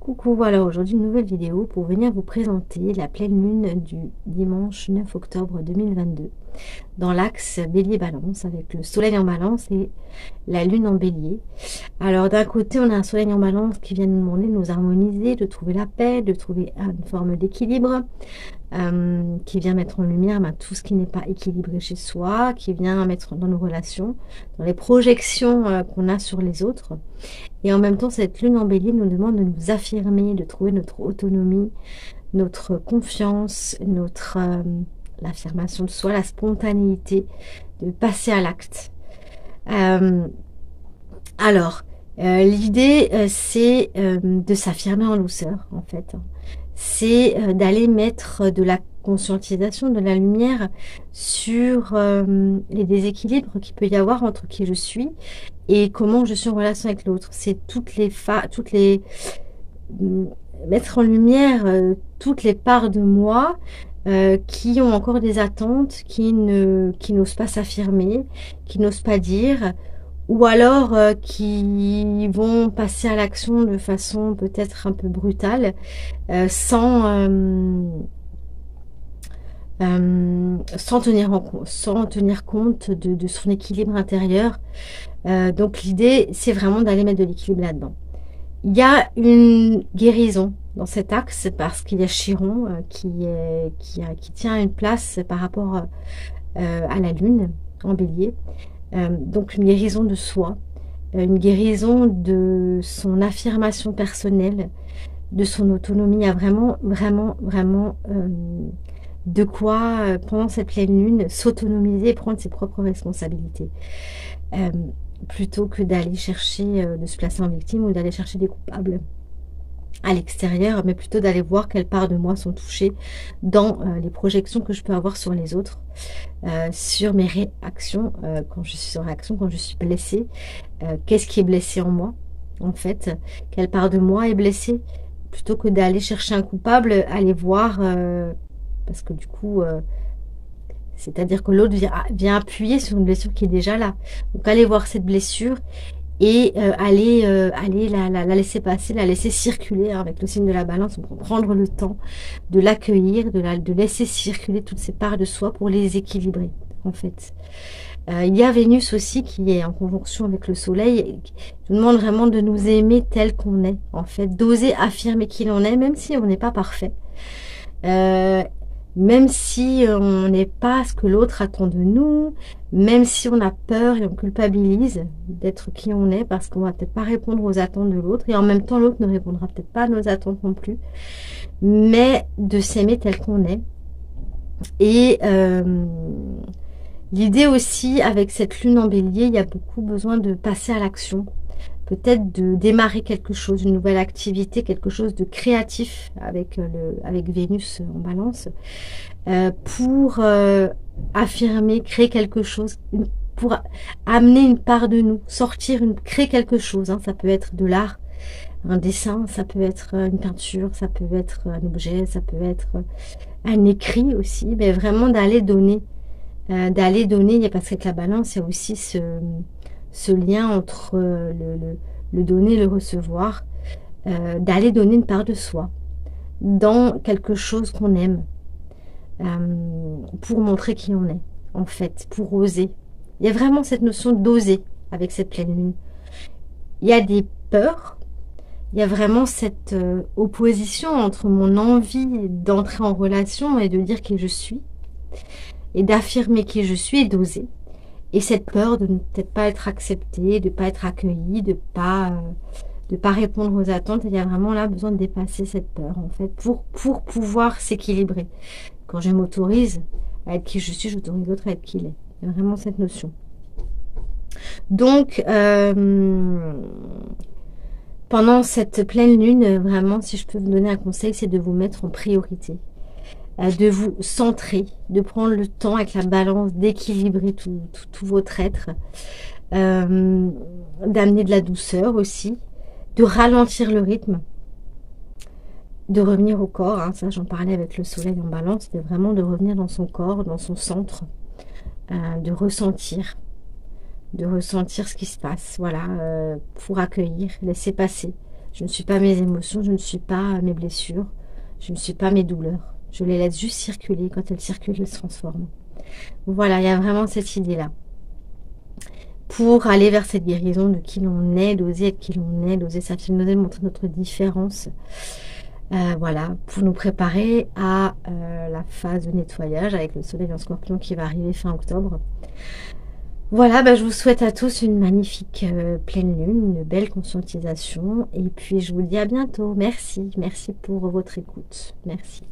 Coucou, voilà aujourd'hui une nouvelle vidéo pour venir vous présenter la pleine lune du dimanche 9 octobre 2022 dans l'axe Bélier-Balance avec le soleil en Balance et la lune en Bélier. Alors d'un côté on a un soleil en Balance qui vient nous demander de nous harmoniser, de trouver la paix, de trouver une forme d'équilibre, qui vient mettre en lumière tout ce qui n'est pas équilibré chez soi, qui vient mettre dans nos relations, dans les projections qu'on a sur les autres. Et en même temps, cette lune en Bélier nous demande de nous affirmer, de trouver notre autonomie, notre confiance, l'affirmation de soi, la spontanéité, de passer à l'acte. L'idée, c'est de s'affirmer en douceur, en fait. C'est d'aller mettre de la conscientisation, de la lumière sur les déséquilibres qu'il peut y avoir entre qui je suis et comment je suis en relation avec l'autre. C'est mettre en lumière toutes les parts de moi qui ont encore des attentes, qui n'osent pas s'affirmer, qui n'osent pas dire, ou alors qui vont passer à l'action de façon peut-être un peu brutale, sans tenir compte de son équilibre intérieur. Donc l'idée, c'est vraiment d'aller mettre de l'équilibre là-dedans. Il y a une guérison dans cet axe parce qu'il y a Chiron qui tient une place par rapport à la lune en Bélier. Donc une guérison de soi, une guérison de son affirmation personnelle, de son autonomie. Il y a vraiment de quoi, pendant cette pleine lune, s'autonomiser et prendre ses propres responsabilités. Plutôt que d'aller chercher, de se placer en victime ou d'aller chercher des coupables à l'extérieur, mais plutôt d'aller voir quelles parts de moi sont touchées dans les projections que je peux avoir sur les autres, sur mes réactions, quand je suis en réaction, quand je suis blessée. Qu'est-ce qui est blessé en moi, en fait? Quelle part de moi est blessée? Plutôt que d'aller chercher un coupable, aller voir, parce que du coup... c'est-à-dire que l'autre vient appuyer sur une blessure qui est déjà là. Donc, allez voir cette blessure et aller la laisser passer, la laisser circuler avec le signe de la balance. On peut prendre le temps de l'accueillir, de laisser circuler toutes ces parts de soi pour les équilibrer, en fait. Il y a Vénus aussi qui est en conjonction avec le Soleil, et qui nous demande vraiment de nous aimer tel qu'on est, en fait. D'oser affirmer qui l'on est, même si on n'est pas parfait. Même si on n'est pas ce que l'autre attend de nous, même si on a peur et on culpabilise d'être qui on est, parce qu'on va peut-être pas répondre aux attentes de l'autre, et en même temps l'autre ne répondra peut-être pas à nos attentes non plus, mais de s'aimer tel qu'on est. Et l'idée aussi, avec cette lune en Bélier, il y a beaucoup besoin de passer à l'action. Peut-être de démarrer quelque chose, une nouvelle activité, quelque chose de créatif avec Vénus en Balance, pour affirmer, créer quelque chose, pour amener une part de nous, créer quelque chose. Ça peut être de l'art, un dessin, ça peut être une peinture, ça peut être un objet, ça peut être un écrit aussi, mais vraiment d'aller donner, parce qu'avec la Balance, il y a aussi ce lien entre le donner et le recevoir, d'aller donner une part de soi dans quelque chose qu'on aime, pour montrer qui on est, en fait, pour oser. Il y a vraiment cette notion d'oser avec cette pleine lune. Il y a des peurs, il y a vraiment cette opposition entre mon envie d'entrer en relation et de dire qui je suis, et d'affirmer qui je suis et d'oser. Et cette peur de ne peut-être pas être acceptée, de ne pas être accueillie, de ne pas répondre aux attentes. Il y a vraiment là besoin de dépasser cette peur, en fait, pour pouvoir s'équilibrer. Quand je m'autorise à être qui je suis, j'autorise l'autre à être qui il est. Il y a vraiment cette notion. Donc, pendant cette pleine lune, vraiment, si je peux vous donner un conseil, c'est de vous mettre en priorité, de vous centrer, de prendre le temps avec la balance, d'équilibrer tout votre être, d'amener de la douceur aussi, de ralentir le rythme, de revenir au corps, ça j'en parlais avec le soleil en Balance, c'est vraiment de revenir dans son corps, dans son centre, de ressentir ce qui se passe, voilà, pour accueillir, laisser passer. Je ne suis pas mes émotions, je ne suis pas mes blessures, je ne suis pas mes douleurs. Je les laisse juste circuler. Quand elles circulent, elles se transforment. Voilà, il y a vraiment cette idée-là. Pour aller vers cette guérison de qui l'on est, d'oser être qui l'on est, d'oser s'affirmer, d'oser montrer notre différence. Voilà, pour nous préparer à la phase de nettoyage avec le soleil en scorpion qui va arriver fin octobre. Voilà, bah, je vous souhaite à tous une magnifique pleine lune, une belle conscientisation. Et puis, je vous dis à bientôt. Merci, merci pour votre écoute. Merci.